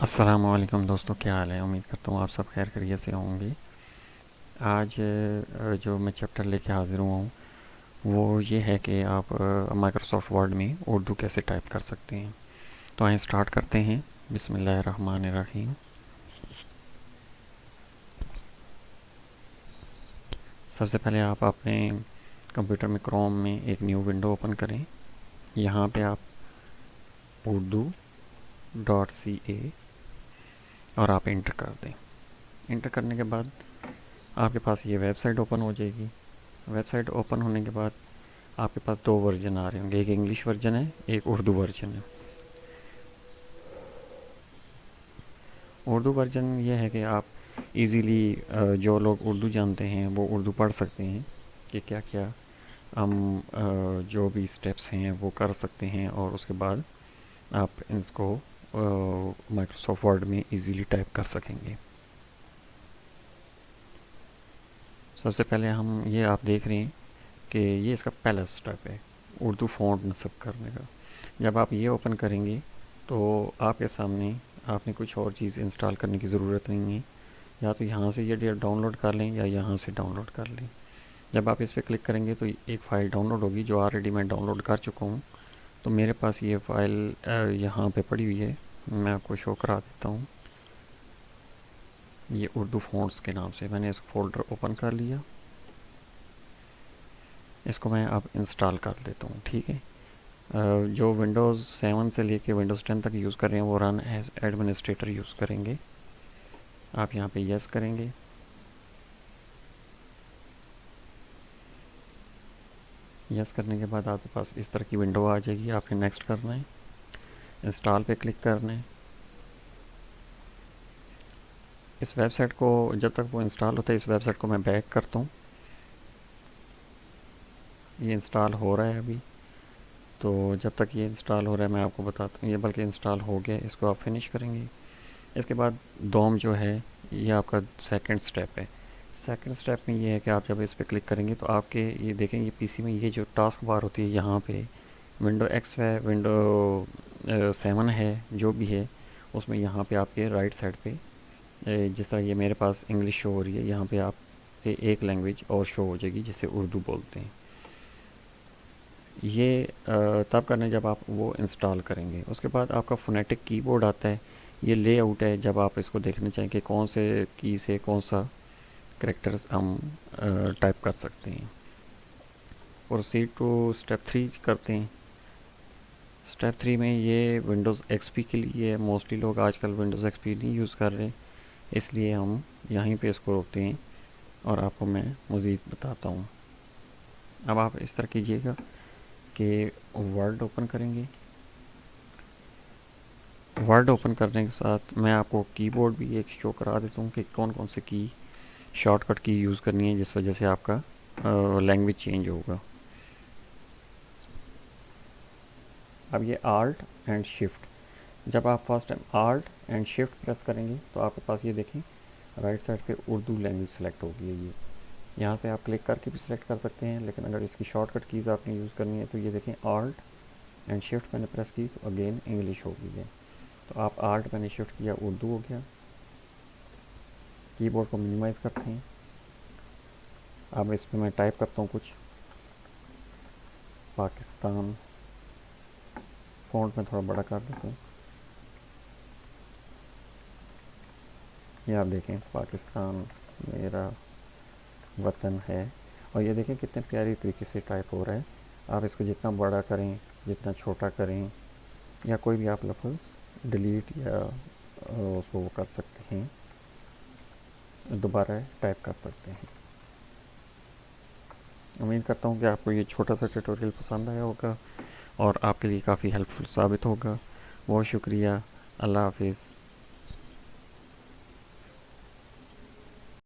अस्सलामुअलैकुम दोस्तों, क्या हाल है। उम्मीद करता हूँ आप सब खैर खैरियत से होंगे। आज जो मैं चैप्टर लेके हाज़िर हुआ हूँ वो ये है कि आप माइक्रोसॉफ्ट वर्ड में उर्दू कैसे टाइप कर सकते हैं। तो आइए स्टार्ट करते हैं। बिस्मिल्लाहिर्रहमानिर्रहीम। सबसे पहले आप अपने कंप्यूटर में क्रोम में एक न्यू विंडो ओपन करें। यहाँ पे आप urdu.ca और आप इंटर कर दें। इंटर करने के बाद आपके पास ये वेबसाइट ओपन हो जाएगी। वेबसाइट ओपन होने के बाद आपके पास दो वर्जन आ रहे होंगे, एक इंग्लिश वर्जन है, एक उर्दू वर्जन है। उर्दू वर्जन ये है कि आप इजीली जो लोग उर्दू जानते हैं वो उर्दू पढ़ सकते हैं कि क्या क्या हम जो भी स्टेप्स हैं वो कर सकते हैं, और उसके बाद आप इसको माइक्रोसॉफ्ट वर्ड में इजीली टाइप कर सकेंगे। सबसे पहले हम ये आप देख रहे हैं कि ये इसका पहला स्टेप है, उर्दू फ़ॉन्ट नस्ब करने का। जब आप ये ओपन करेंगे तो आपके सामने आपने कुछ और चीज़ इंस्टॉल करने की ज़रूरत नहीं है। या तो यहाँ से ये डाउनलोड कर लें या यहाँ से डाउनलोड कर लें। जब आप इस पर क्लिक करेंगे तो एक फ़ाइल डाउनलोड होगी जो ऑलरेडी मैं डाउनलोड कर चुका हूँ। तो मेरे पास ये फ़ाइल यहाँ पे पड़ी हुई है, मैं आपको शो करा देता हूँ। ये उर्दू फ़ॉन्ट्स के नाम से मैंने इस फोल्डर ओपन कर लिया। इसको मैं अब इंस्टॉल कर देता हूँ। ठीक है। जो विंडोज़ 7 से लेके विंडोज़ 10 तक यूज़ कर रहे हैं वो रन एज एडमिनिस्ट्रेटर यूज़ करेंगे। आप यहाँ पे यस करेंगे। यस करने के बाद आपके पास इस तरह की विंडो आ जाएगी। आपने नेक्स्ट करना है, इंस्टॉल पे क्लिक करना है। इस वेबसाइट को जब तक वो इंस्टॉल होता है, इस वेबसाइट को मैं बैक करता हूँ। ये इंस्टॉल हो रहा है अभी। तो जब तक ये इंस्टॉल हो रहा है मैं आपको बताता हूँ, ये बल्कि इंस्टॉल हो गया, इसको आप फिनिश करेंगे। इसके बाद डोम जो है ये आपका सेकंड स्टेप है। सेकंड स्टेप में ये है कि आप जब इस पर क्लिक करेंगे तो आपके ये देखेंगे पीसी में ये जो टास्क बार होती है यहाँ पे विंडो एक्स है, विंडो 7 है, जो भी है उसमें यहाँ पे आपके राइट साइड पे जिस तरह ये मेरे पास इंग्लिश शो हो रही है, यहाँ पे आप एक लैंग्वेज और शो हो जाएगी जिसे उर्दू बोलते हैं। ये तब करना है जब आप वो इंस्टॉल करेंगे। उसके बाद आपका फोनेटिक कीबोर्ड आता है। ये लेआउट है जब आप इसको देखना चाहें कि कौन से की से कौन सा करेक्टर्स हम टाइप कर सकते हैं। प्रोसीड टू स्टेप 3 करते हैं। स्टेप 3 में ये विंडोज़ एक्सपी के लिए है। मोस्टली लोग आजकल विंडोज़ एक्सपी नहीं यूज़ कर रहे, इसलिए हम यहीं पे इसको रोकते हैं और आपको मैं मज़ीद बताता हूँ। अब आप इस तरह कीजिएगा कि वर्ड ओपन करेंगे। वर्ड ओपन करने के साथ मैं आपको कीबोर्ड भी एक शो करा देता हूँ कि कौन कौन से की शॉर्टकट की यूज़ करनी है जिस वजह से आपका लैंग्वेज चेंज होगा। अब ये आल्ट एंड शिफ्ट, जब आप first time alt and shift press करेंगे तो आपके पास ये देखें राइट साइड पे उर्दू लैंग्वेज सेलेक्ट होगी। ये यहाँ से आप क्लिक करके भी सिलेक्ट कर सकते हैं, लेकिन अगर इसकी शॉर्टकट कीज़ आपने यूज़ करनी है तो ये देखें आल्ट एंड शिफ्ट मैंने प्रेस की तो अगेन इंग्लिश हो गई है। तो आप आल्ट मैंने शिफ्ट किया, उर्दू हो गया। कीबोर्ड को मिनिमाइज़ करते हैं। अब इस पर मैं टाइप करता हूँ कुछ, पाकिस्तान। फ़ॉन्ट में थोड़ा बड़ा कर देता हूँ। ये आप देखें पाकिस्तान मेरा वतन है, और ये देखें कितने प्यारी तरीके से टाइप हो रहा है। आप इसको जितना बड़ा करें, जितना छोटा करें, या कोई भी आप लफ्ज़ डिलीट या उसको वो कर सकते हैं, दोबारा टाइप कर सकते हैं। उम्मीद करता हूँ कि आपको ये छोटा सा ट्यूटोरियल पसंद आया होगा और आपके लिए काफ़ी हेल्पफुल साबित होगा। बहुत शुक्रिया। अल्लाह हाफिज़।